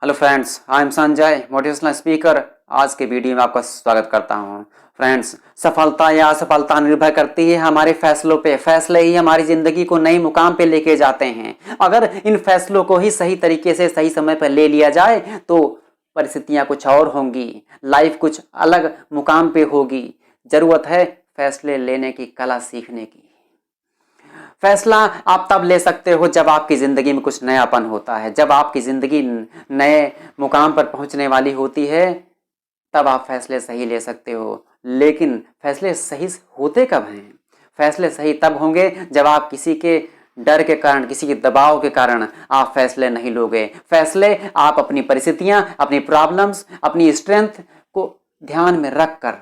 Hello friends, I am Sanjay, motivational speaker. आज के video में आपका स्वागत करता हूं। फ्रेंड्स, सफलता या असफलता निर्भर करती है हमारे फैसलों पे। फैसले ही हमारी जिंदगी को नई मुकाम पे लेके जाते हैं। अगर इन फैसलों को ही सही तरीके से सही समय पर ले लिया जाए तो परिस्थितियां कुछ और होंगी, लाइफ कुछ अलग मुकाम पे होगी। जरूरत है फैसले लेने की कला सीखने की। फैसला आप तब ले सकते हो जब आपकी ज़िंदगी में कुछ नयापन होता है, जब आपकी ज़िंदगी नए मुकाम पर पहुंचने वाली होती है, तब आप फैसले सही ले सकते हो। लेकिन फैसले सही होते कब हैं? फैसले सही तब होंगे जब आप किसी के डर के कारण, किसी के दबाव के कारण आप फैसले नहीं लोगे। फैसले आप अपनी परिस्थितियां, अपनी प्रॉब्लम्स, अपनी स्ट्रेंथ को ध्यान में रख कर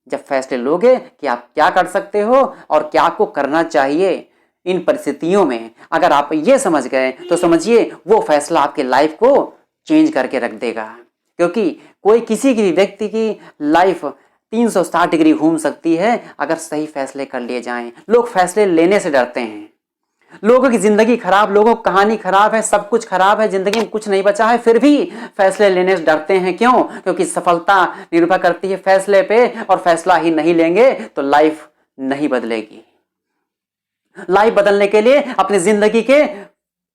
जब फैसले लोगे कि आप क्या कर सकते हो और क्या आपको करना चाहिए इन परिस्थितियों में, अगर आप ये समझ गए तो समझिए वो फैसला आपके लाइफ को चेंज करके रख देगा। क्योंकि कोई किसी की व्यक्ति की लाइफ 360 डिग्री घूम सकती है अगर सही फैसले कर लिए जाएं। लोग फैसले लेने से डरते हैं। लोगों की जिंदगी खराब, लोगों की कहानी खराब है, सब कुछ खराब है, जिंदगी में कुछ नहीं बचा है, फिर भी फैसले लेने से डरते हैं। क्यों? क्योंकि सफलता निर्भर करती है फैसले पे, और फैसला ही नहीं लेंगे तो लाइफ नहीं बदलेगी। लाइफ बदलने के लिए अपनी जिंदगी के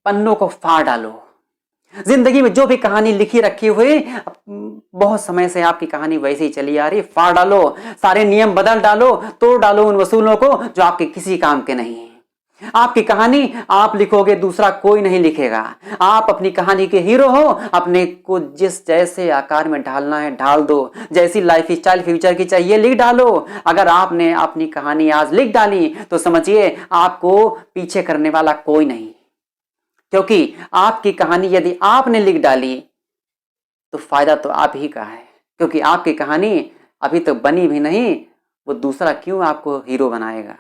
पन्नों को फाड़ डालो। जिंदगी में जो भी कहानी लिखी रखी हुई, बहुत समय से आपकी कहानी वैसे ही चली आ रही, फाड़ डालो। सारे नियम बदल डालो, तोड़ डालो उन वसूलों को जो आपके किसी काम के नहीं है। आपकी कहानी आप लिखोगे, दूसरा कोई नहीं लिखेगा। आप अपनी कहानी के हीरो हो। अपने को जिस जैसे आकार में ढालना है ढाल दो, जैसी लाइफ स्टाइल फ्यूचर की चाहिए लिख डालो। अगर आपने अपनी कहानी आज लिख डाली तो समझिए आपको पीछे करने वाला कोई नहीं। क्योंकि आपकी कहानी यदि आपने लिख डाली तो फायदा तो आप ही का है। क्योंकि आपकी कहानी अभी तक बनी भी नहीं, वो दूसरा क्यों आपको हीरो बनाएगा?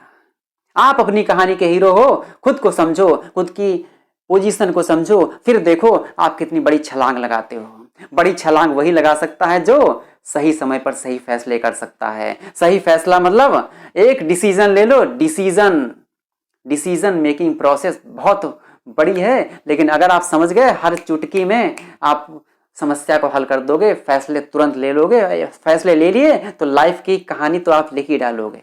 आप अपनी कहानी के हीरो हो। खुद को समझो, खुद की पोजीशन को समझो, फिर देखो आप कितनी बड़ी छलांग लगाते हो। बड़ी छलांग वही लगा सकता है जो सही समय पर सही फैसले कर सकता है। सही फैसला मतलब एक डिसीजन ले लो। डिसीजन मेकिंग प्रोसेस बहुत बड़ी है, लेकिन अगर आप समझ गए हर चुटकी में आप समस्या को हल कर दोगे, फैसले तुरंत ले लोगे, फैसले ले लिए तो लाइफ की कहानी तो आप लिख ही डालोगे।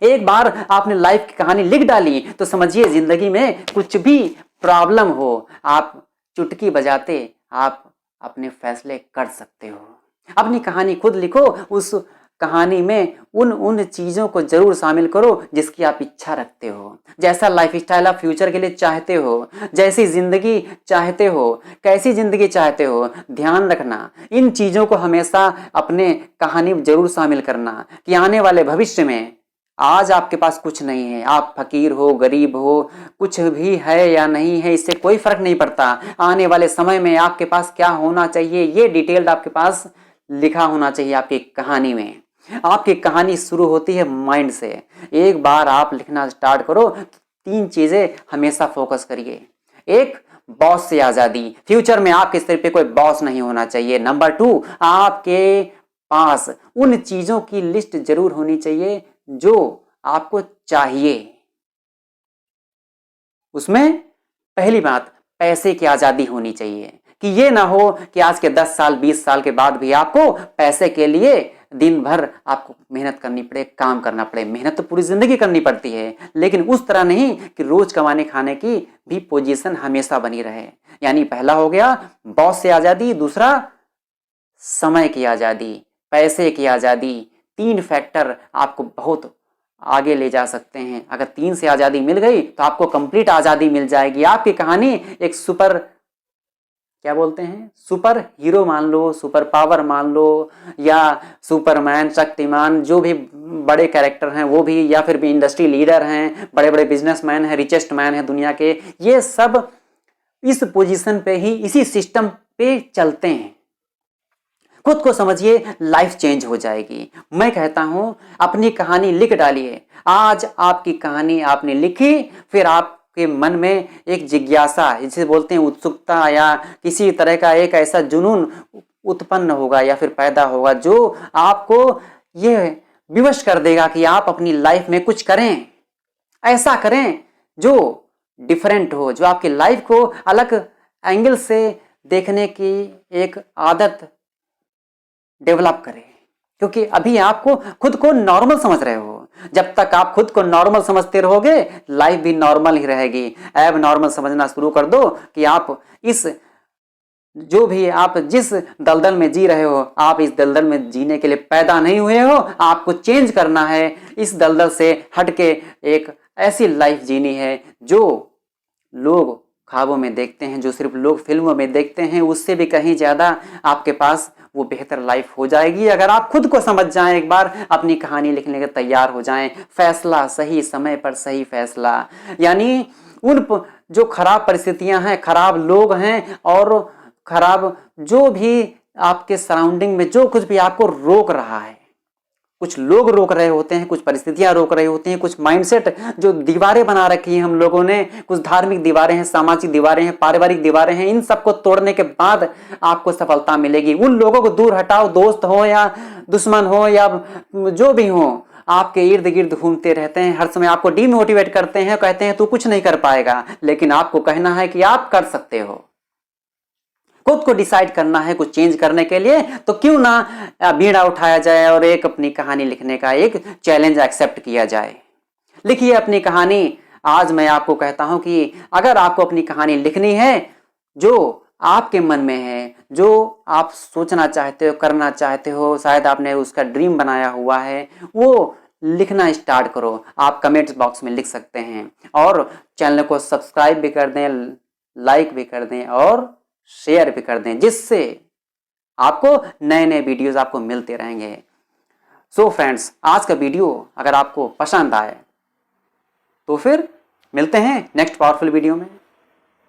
एक बार आपने लाइफ की कहानी लिख डाली तो समझिए जिंदगी में कुछ भी प्रॉब्लम हो, आप चुटकी बजाते आप अपने फैसले कर सकते हो। अपनी कहानी खुद लिखो। उस कहानी में उन चीजों को जरूर शामिल करो जिसकी आप इच्छा रखते हो। जैसा लाइफस्टाइल आप फ्यूचर के लिए चाहते हो, जैसी जिंदगी चाहते हो, कैसी जिंदगी चाहते हो, ध्यान रखना इन चीजों को हमेशा अपने कहानी में जरूर शामिल करना कि आने वाले भविष्य में, आज आपके पास कुछ नहीं है, आप फकीर हो, गरीब हो, कुछ भी है या नहीं है, इससे कोई फर्क नहीं पड़ता। आने वाले समय में आपके पास क्या होना चाहिए ये डिटेल्ड आपके पास लिखा होना चाहिए आपकी कहानी में। आपकी कहानी शुरू होती है माइंड से। एक बार आप लिखना स्टार्ट करो तो 3 चीजें हमेशा फोकस करिए। एक, बॉस से आजादी। फ्यूचर में आपके सिर पे कोई बॉस नहीं होना चाहिए। नंबर 2, आपके पास उन चीजों की लिस्ट जरूर होनी चाहिए जो आपको चाहिए। उसमें पहली बात, पैसे की आजादी होनी चाहिए कि ये ना हो कि आज के 10 साल 20 साल के बाद भी आपको पैसे के लिए दिन भर आपको मेहनत करनी पड़े, काम करना पड़े। मेहनत तो पूरी जिंदगी करनी पड़ती है, लेकिन उस तरह नहीं कि रोज कमाने खाने की भी पोजीशन हमेशा बनी रहे। यानी पहला हो गया बॉस से आजादी, दूसरा समय की आजादी, पैसे की आजादी। 3 फैक्टर आपको बहुत आगे ले जा सकते हैं। अगर 3 से आजादी मिल गई तो आपको कंप्लीट आजादी मिल जाएगी। आपकी कहानी एक सुपर, क्या बोलते हैं, सुपर हीरो मान लो, सुपर पावर मान लो, या सुपरमैन, शक्तिमान, जो भी बड़े कैरेक्टर हैं वो भी, या फिर भी इंडस्ट्री लीडर हैं, बड़े बड़े बिजनेसमैन हैं, रिचेस्ट मैन हैं दुनिया के, ये सब इस पोजीशन पे ही, इसी सिस्टम पे चलते हैं। खुद को समझिए, लाइफ चेंज हो जाएगी। मैं कहता हूं अपनी कहानी लिख डालिए। आज आपकी कहानी आपने लिखी, फिर आपके मन में एक जिज्ञासा, जिसे बोलते हैं उत्सुकता, या किसी तरह का एक ऐसा जुनून उत्पन्न होगा या फिर पैदा होगा जो आपको यह विवश कर देगा कि आप अपनी लाइफ में कुछ करें, ऐसा करें जो डिफरेंट हो, जो आपकी लाइफ को अलग एंगल से देखने की एक आदत डेवलप करें, क्योंकि अभी आपको खुद को नॉर्मल समझ रहे हो। जब तक आप खुद को नॉर्मल समझते रहोगे लाइफ भी नॉर्मल ही रहेगी। एब नॉर्मल समझना शुरू कर दो कि आप इस जो भी आप जिस दलदल में जी रहे हो, आप इस दलदल में जीने के लिए पैदा नहीं हुए हो। आपको चेंज करना है, इस दलदल से हटके एक ऐसी लाइफ जीनी है जो लोग ख्वाबों में देखते हैं, जो सिर्फ लोग फिल्मों में देखते हैं, उससे भी कहीं ज़्यादा आपके पास वो बेहतर लाइफ हो जाएगी अगर आप खुद को समझ जाएं, एक बार अपनी कहानी लिखने के तैयार हो जाएं। फैसला सही समय पर सही फैसला, यानी उन जो खराब परिस्थितियां हैं, खराब लोग हैं और खराब जो भी आपके सराउंडिंग में जो कुछ भी आपको रोक रहा है, कुछ लोग रोक रहे होते हैं, कुछ परिस्थितियां रोक रही होती हैं, कुछ माइंडसेट जो दीवारें बना रखी हैं हम लोगों ने, कुछ धार्मिक दीवारें हैं, सामाजिक दीवारें हैं, पारिवारिक दीवारें हैं, इन सबको तोड़ने के बाद आपको सफलता मिलेगी। उन लोगों को दूर हटाओ, दोस्त हो या दुश्मन हो या जो भी हो, आपके इर्द गिर्द घूमते रहते हैं, हर समय आपको डीमोटिवेट करते हैं, कहते हैं तू कुछ नहीं कर पाएगा। लेकिन आपको कहना है कि आप कर सकते हो। खुद को डिसाइड करना है कुछ चेंज करने के लिए, तो क्यों ना बीड़ा उठाया जाए और एक अपनी कहानी लिखने का एक चैलेंज एक्सेप्ट किया जाए। लिखिए अपनी कहानी। आज मैं आपको कहता हूं कि अगर आपको अपनी कहानी लिखनी है, जो आपके मन में है, जो आप सोचना चाहते हो, करना चाहते हो, शायद आपने उसका ड्रीम बनाया हुआ है, वो लिखना स्टार्ट करो। आप कमेंट्स बॉक्स में लिख सकते हैं और चैनल को सब्सक्राइब भी कर दें, लाइक भी कर दें और शेयर भी कर दें, जिससे आपको नए नए वीडियोस आपको मिलते रहेंगे। सो फ्रेंड्स, आज का वीडियो अगर आपको पसंद आए तो फिर मिलते हैं नेक्स्ट पावरफुल वीडियो में।